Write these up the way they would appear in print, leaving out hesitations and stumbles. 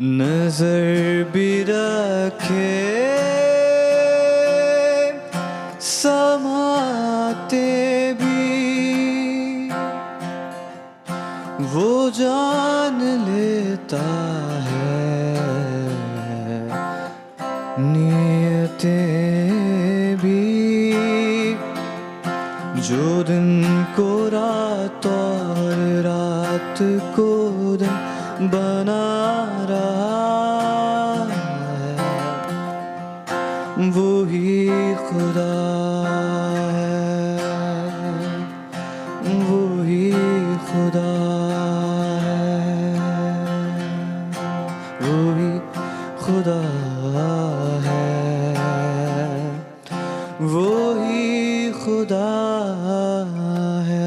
नजर भी रखे समाते भी वो जान लेता है नियतें भी जो दिन को रात और रात को दिन बना रहा है वो ही खुदा है वो ही खुदा है वो ही खुदा है वो ही खुदा है।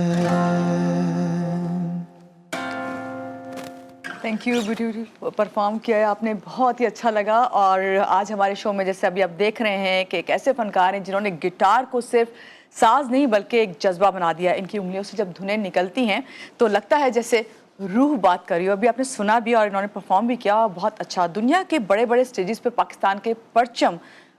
थैंक यू, ब्यूटीफुल परफॉर्म किया है आपने, बहुत ही अच्छा लगा। और आज हमारे शो में जैसे अभी आप देख रहे हैं कि एक ऐसे फनकार हैं जिन्होंने गिटार को सिर्फ साज नहीं बल्कि एक जज्बा बना दिया। इनकी उंगलियों से जब धुनें निकलती हैं तो लगता है जैसे रूह बात कर रही हो। अभी आपने सुना भी और इन्होंने परफॉर्म भी किया, बहुत अच्छा। दुनिया के बड़े बड़े स्टेजेस पे पाकिस्तान के परचम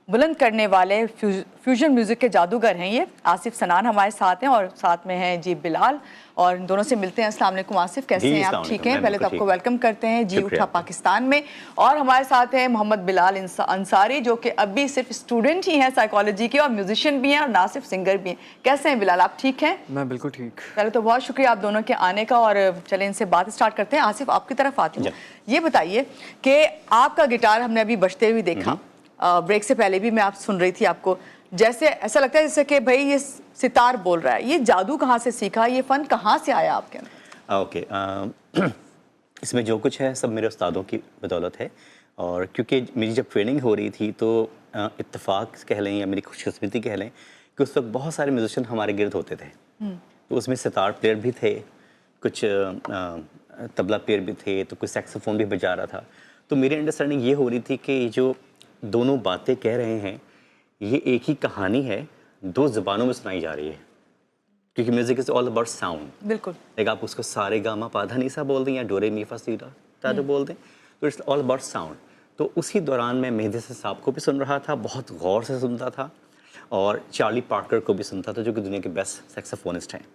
बुलंद करने वाले फ्यूजन म्यूजिक के जादूगर हैं ये। आसिफ सनान हमारे साथ हैं और साथ में हैं जी बिलाल, और इन दोनों से मिलते हैं। अस्सलाम वालेकुम आसिफ, कैसे हैं आप? ठीक हैं? पहले तो आपको वेलकम करते हैं जी उठा पाकिस्तान में। और हमारे साथ हैं मोहम्मद बिलाल अंसारी, जो कि अभी सिर्फ स्टूडेंट ही हैं साइकोलॉजी के, और म्यूजिशियन भी हैं और ना सिर्फ सिंगर भी हैं। कैसे हैं बिलाल, आप ठीक हैं? मैं बिल्कुल ठीक। पहले तो बहुत शुक्रिया आप दोनों के आने का, और चले इनसे बात स्टार्ट करते हैं। आसिफ, आपकी तरफ आती हूँ, ये बताइए कि आपका गिटार हमने अभी बजते हुए देखा, ब्रेक से पहले भी मैं आप सुन रही थी आपको, जैसे ऐसा लगता है जैसे कि भाई ये सितार बोल रहा है। ये जादू कहाँ से सीखा, ये फन कहाँ से आया आपके अंदर? ओके, इसमें जो कुछ है सब मेरे उस्तादों की बदौलत है। और क्योंकि मेरी जब ट्रेनिंग हो रही थी तो इत्तेफाक कह लें या मेरी खुशकिस्मती कह लें कि उस वक्त बहुत सारे म्यूजिशियन हमारे गिर्द होते थे। तो उसमें सितार प्लेयर भी थे, कुछ तबला प्लेयर भी थे, तो कुछ सैक्सोफोन भी बजा रहा था। तो मेरी अंडरस्टैंडिंग ये हो रही थी कि जो दोनों बातें कह रहे हैं ये एक ही कहानी है, दो ज़बानों में सुनाई जा रही है, क्योंकि music is all about sound. बिल्कुल, लाइक आप उसको सारे गामा पाधा नीसा बोल दें या डोरे मी फा सी ला बोल दें, तो इट्स ऑल अबाउट साउंड। तो उसी दौरान मैं मेहदी साहब को भी सुन रहा था, बहुत गौर से सुनता था, और चार्ली पार्कर को भी सुनता था जो कि दुनिया के बेस्ट सैक्सोफोनिस्ट हैं।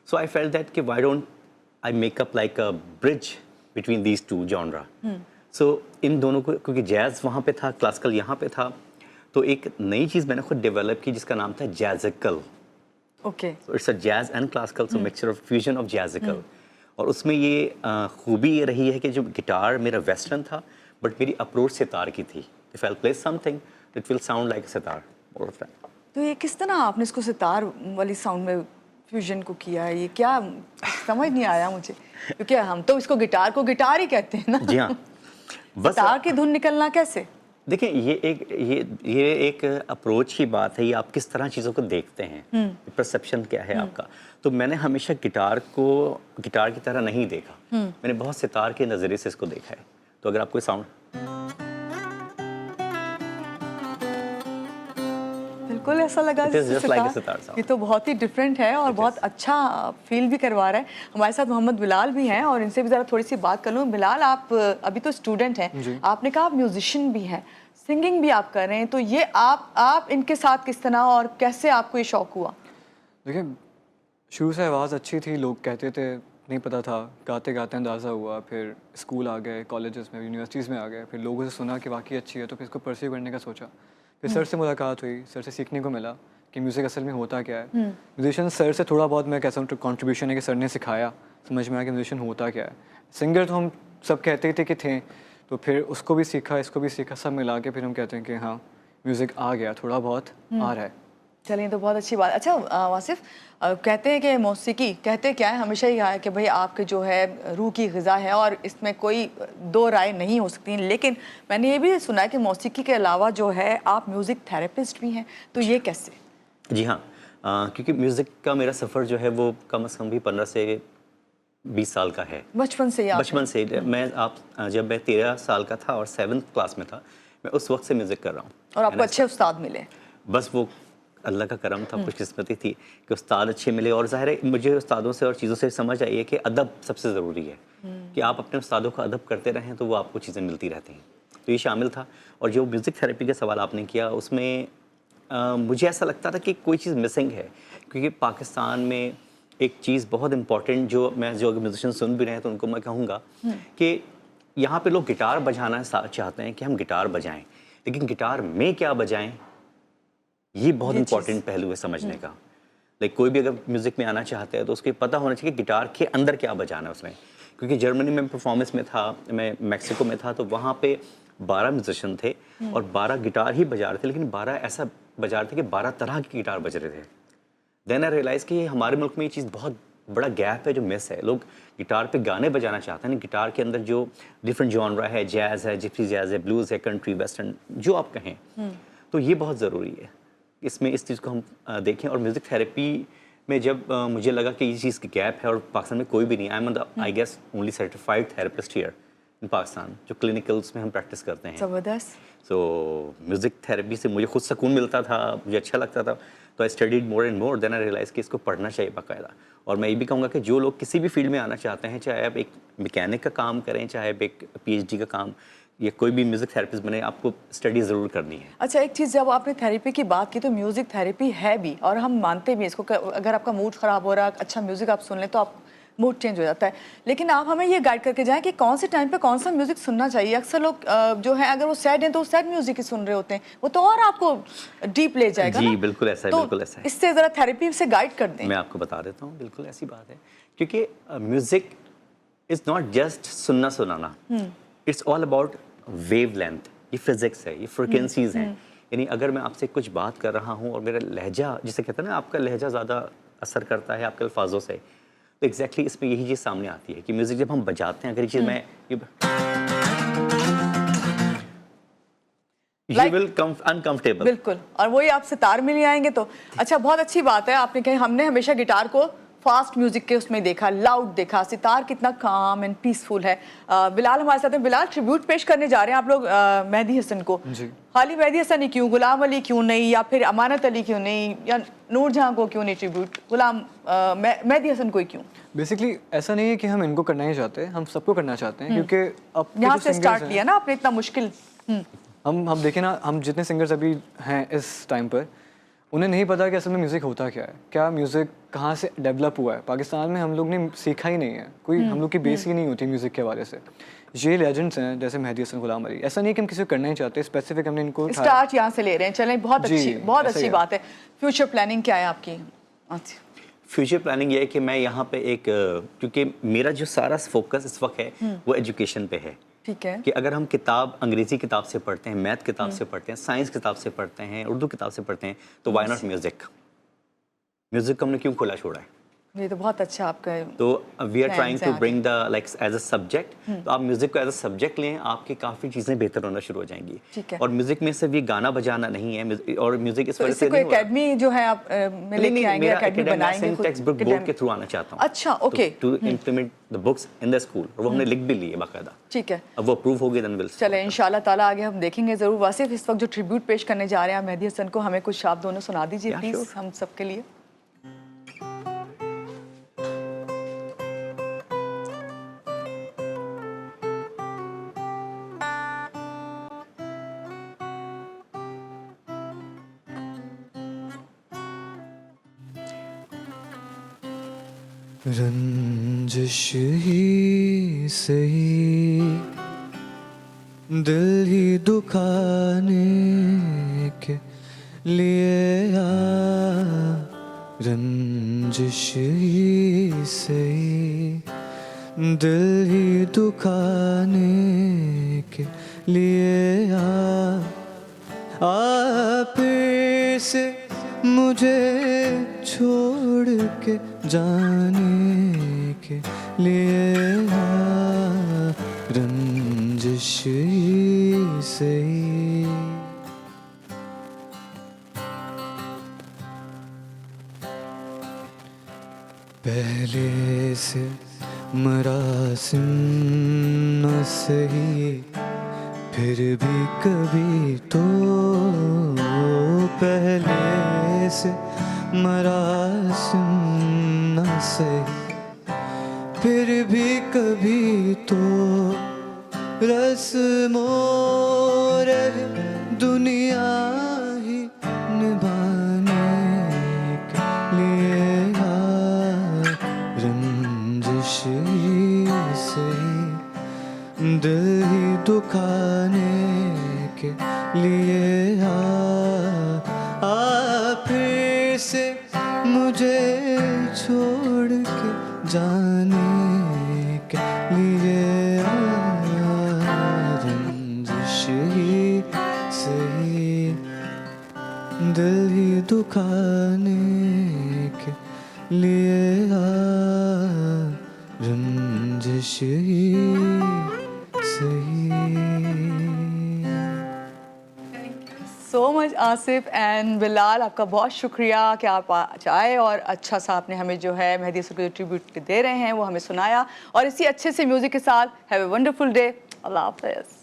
सो आई फेल्ट दैट कि why don't I make up like a bridge between these two genre. So इन दोनों को, क्योंकि जैज़ वहाँ पे था, क्लासिकल यहाँ पे था, तो एक नई चीज़ मैंने खुद डेवलप की जिसका नाम था jazzical. Okay, it's a jazz and classical, so mixture of fusion of jazzical. और उसमें ये खूबी ये रही है कि जो गिटार मेरा वेस्टर्न था बट मेरी अप्रोच सितार की थी। If I play something it will sound like a sitar more of that. तो ये किस तरह आपने इसको सितार वाली साउंड में फ्यूजन को किया है? ये क्या समझ नहीं आया मुझे, क्योंकि हम तो इसको गिटार को गिटार ही कहते हैं ना। जी हाँ, बस सितार की धुन निकलना कैसे? देखिए, ये एक अप्रोच की बात है, ये आप किस तरह चीज़ों को देखते हैं, परसेप्शन क्या है आपका। तो मैंने हमेशा गिटार को गिटार की तरह नहीं देखा, मैंने बहुत सितार के नज़रिए से इसको देखा है। तो अगर आपको साउंड बिल्कुल ऐसा लगा ये तो बहुत ही डिफरेंट है और बहुत अच्छा फील भी करवा रहा है। हमारे साथ मोहम्मद बिलाल भी हैं और इनसे भी ज़रा थोड़ी सी बात कर लूँ। बिलाल, आप अभी तो स्टूडेंट हैं, आपने कहा आप म्यूजिशियन भी हैं, सिंगिंग भी आप कर रहे हैं, तो ये आप इनके साथ किस तरह और कैसे आपको ये शौक़ हुआ? देखिए, शुरू से आवाज़ अच्छी थी, लोग कहते थे, नहीं पता था, गाते गाते अंदाज़ा हुआ, फिर स्कूल आ गए, कॉलेजेस में, यूनिवर्सिटीज़ में आ गए, फिर लोगों से सुना कि वाकई अच्छी है, तो फिर इसको परस्यू करने का सोचा। फिर सर से मुलाकात हुई, सर से सीखने को मिला कि म्यूज़िक असल में होता क्या है। म्यूजिशियन सर से थोड़ा बहुत मैं कैसा कॉन्ट्रीब्यूशन है कि सर ने सिखाया, समझ में आया कि म्यूजिशियन होता क्या है। सिंगर तो हम सब कहते ही थे कि थे, तो फिर उसको भी सीखा, इसको भी सीखा, सब मिला के फिर हम कहते हैं कि हाँ म्यूज़िक आ गया, थोड़ा बहुत आ रहा है। चलिए, तो बहुत अच्छी बात। अच्छा वासिफ, कहते हैं कि मौसीकी, कहते क्या है, हमेशा ही कहा है कि भाई आपके जो है रूह की ग़िज़ा है और इसमें कोई दो राय नहीं हो सकती, लेकिन मैंने ये भी सुना है कि मौसीकी के अलावा जो है आप म्यूज़िक थेरेपिस्ट भी हैं, तो ये कैसे? जी हाँ, क्योंकि म्यूज़िक का मेरा सफ़र जो है वो कम से कम भी 15 से 20 साल का है। बचपन से? बचपन से मैं जब मैं 13 साल का था और 7th क्लास में था, मैं उस वक्त से म्यूज़िक कर रहा हूँ। और आपको अच्छे उस्ताद मिले? बस वो अल्लाह का करम था, खुशकिस्मती थी कि उस्ताद अच्छे मिले। और ज़ाहिर है मुझे उस्तादों से और चीज़ों से समझ आई है कि अदब सबसे ज़रूरी है, कि आप अपने उस्तादों का अदब करते रहें तो वो आपको चीज़ें मिलती रहती हैं। तो ये शामिल था। और जो म्यूज़िक थेरेपी का सवाल आपने किया उसमें मुझे ऐसा लगता था कि कोई चीज़ मिसिंग है, क्योंकि पाकिस्तान में एक चीज़ बहुत इंपॉर्टेंट जो म्यूजिशियन सुन भी रहे हैं तो उनको मैं कहूँगा कि यहाँ पे लोग गिटार बजाना चाहते हैं कि हम गिटार बजाएं, लेकिन गिटार में क्या बजाएं ये बहुत इंपॉर्टेंट पहलू है समझने का। लाइक कोई भी अगर म्यूज़िक में आना चाहता है तो उसको पता होना चाहिए कि गिटार के अंदर क्या बजाना है उसने। क्योंकि जर्मनी में परफॉर्मेंस में था, मैं मैक्सिको में था, तो वहाँ पे 12 म्यूजिशियन थे और 12 गिटार ही बजा रहे थे, लेकिन 12 ऐसा बजा रहे थे कि 12 तरह की गिटार बज रहे थे। देन आई रियलाइज़ कि हमारे मुल्क में ये चीज़ बहुत बड़ा गैप है जो मिस है। लोग गिटार पे गाने बजाना चाहते हैं, गिटार के अंदर जो डिफरेंट जॉनरा है, जैज़ है, जिप्सी जैज़ है, ब्लूज़ है, कंट्री वेस्टर्न, जो आप कहें, तो ये बहुत ज़रूरी है इसमें इस चीज़ को हम देखें। और म्यूज़िक थेरेपी में जब मुझे लगा कि ये चीज़ की गैप है और पाकिस्तान में कोई भी नहीं, I guess only certified therapist here in Pakistan जो क्लिनिकल्स में हम प्रैक्टिस करते हैं। ज़बरदस्त। सो म्यूज़िक थेरेपी से मुझे खुद सुकून मिलता था, मुझे अच्छा लगता था, तो I studied more and more. Then I realise कि इसको पढ़ना चाहिए बाकायदा। और मैं ये भी कहूँगा कि जो लोग किसी भी फील्ड में आना चाहते हैं, चाहे आप एक मैकेनिक का काम करें, चाहे आप एक PhD का काम या कोई भी म्यूज़िक थेरेपिस्ट बने, आपको स्टडी ज़रूर करनी है। अच्छा, एक चीज़, जब आपने थेरेपी की बात की तो म्यूज़िक थेरेपी है भी, और हम मानते भी इसको। अगर आपका मूड ख़राब हो रहा, अच्छा म्यूज़िक आप सुन लें तो आप मूड चेंज हो जाता है। लेकिन आप हमें ये गाइड करके जाएं कि कौन से टाइम पे कौन सा म्यूज़िक सुनना चाहिए। अक्सर लोग जो है अगर वो सैड हैं तो सैड म्यूज़िक ही सुन रहे होते हैं, वो तो और आपको डीप ले जाएगा जी ना? बिल्कुल ऐसा है, तो बिल्कुल ऐसा है। इससे ज़रा थेरेपी से गाइड कर दें। मैं आपको बता देता हूँ, बिल्कुल ऐसी बात है, क्योंकि म्यूज़िक इज़ नॉट जस्ट सुनना सुनाना, it's all about wave length. ये फिजिक्स है, ये फ्रिक्वेंसीज हैं। यानी अगर मैं आपसे कुछ बात कर रहा हूँ और मेरा लहजा, जिसे कहते हैं ना, आपका लहजा ज़्यादा असर करता है आपके अल्फाजों से, तो एग्जैक्टली इसमें यही चीज़ सामने आती है कि म्यूज़िक जब हम बजाते हैं, अगर ये चीज़ मैं you will come uncomfortable। बिल्कुल, और वही आप सितार में नहीं आएंगे तो। अच्छा, बहुत अच्छी बात है आपने कही। हमने हमेशा गिटार को फास्ट म्यूजिक के उसमें देखा, लाउड देखा, सितार कितना काम एंड पीसफुल है। बिलाल हमारे साथ हैं। बिलाल, ट्रिब्यूट पेश करने जा रहे हैं आप लोग मेहदी हसन को। जी। खाली मेहदी हसन ही क्यों, गुलाम अली क्यों नहीं, या फिर अमानत अली क्यों नहीं, या नूरजहां को क्यों नहीं ट्रिब्यूट, मेहदी हसन को ही क्यों? बेसिकली ऐसा नहीं है कि हम इनको करना ही चाहते हैं, हम सबको करना चाहते हैं, क्योंकि अब के यहाँ जो से singers स्टार्ट हैं, लिया ना आपने, इतना मुश्किल। हम देखें ना, हम जितने सिंगर्स अभी हैं इस टाइम पर, उन्हें नहीं पता कि असल में म्यूज़िक होता क्या है, क्या म्यूज़िक कहाँ से डेवलप हुआ है। पाकिस्तान में हम लोग ने सीखा ही नहीं है, कोई हम लोग की बेस ही नहीं होती म्यूज़िक के हवाले से। ये लेजेंड्स हैं जैसे मेहदी हसन, गुलाम अली, ऐसा नहीं कि हम किसी को करना ही चाहते, स्पेसिफिक हमने इनको स्टार्ट यहाँ से ले रहे हैं। चलें, बहुत जी, अच्छी, बहुत ऐसा ही अच्छी है। बात है। फ्यूचर प्लानिंग क्या है आपकी? अच्छा, फ्यूचर प्लानिंग ये है कि मैं यहाँ पे एक, क्योंकि मेरा जो सारा फोकस इस वक्त है वो एजुकेशन पे है। ठीक है। कि अगर हम किताब, अंग्रेजी किताब से पढ़ते हैं, मैथ किताब से पढ़ते हैं, साइंस किताब से पढ़ते हैं, उर्दू किताब से पढ़ते हैं, तो वाई नॉट म्यूज़िक? म्यूज़िक को हमने क्यों खुला छोड़ा है? ये तो बहुत अच्छा आपका है। तो वी आर Plans ट्राइंग हैं टू आगे। Bring the like as a subject. तो आप म्यूज़िक को एज अ सब्जेक्ट लें, आपकी काफ़ी चीज़ें बेहतर होना शुरू हो जाएंगी। ठीक है। और म्यूज़िक में सिर्फ ये गाना बजाना नहीं है, और म्यूज़िक इस तो वजह इससे से कोई नहीं हो रहा। एकेडमी जो है आप में लेके आएंगे, मेरा एकेडमी बनाएंगे खुद? टेक्स्ट बुक बोर्ड के थ्रू आना चाहता हूँ। अच्छा, okay. To implement the books in the school, और वो हमने लिख भी ली है बाकायदा। ठीक है, अब वो अप्रूव हो गए, देन विल चले इंशाल्लाह ताला आगे हम देखेंगे ज़रूर। वासिफ, इस वक्त जो ट्रिब्यूट पेश करने जा रहे हैं मेहदी हसन को, हमें कुछ आप दोनों सुना दीजिए Yeah, प्लीज़, sure. हम सबके लिए। रंजिश ही सही, दिल ही दुखाने के लिए आ, रंजिश ही सही, दिल ही दुखाने के लिए आप से मुझे छोड़ के जाने के लिए रंजिश ही सही। पहले से मरासिम न सही, फिर भी कभी तो पहले से मरासिम न सही, फिर भी कभी तो रस्मों रहे दुनिया ही निभाने के लिए रंजिश ही सही दिल ही दुखाने के लिए फिर से मुझे छोड़ के जाने के लिए रंजिश ही सही दिल ही दुखाने के लिए रंजिश ही सही। So much Asif and Bilal, आपका बहुत शुक्रिया कि आप आज आए और अच्छा सा आपने हमें जो है मेहदी हसन को जो ट्रिब्यूट दे रहे हैं वो हमें सुनाया। और इसी अच्छे से म्यूज़िक के साथ हैव ए वंडरफुल डे। अल्लाह हाफ़िज़।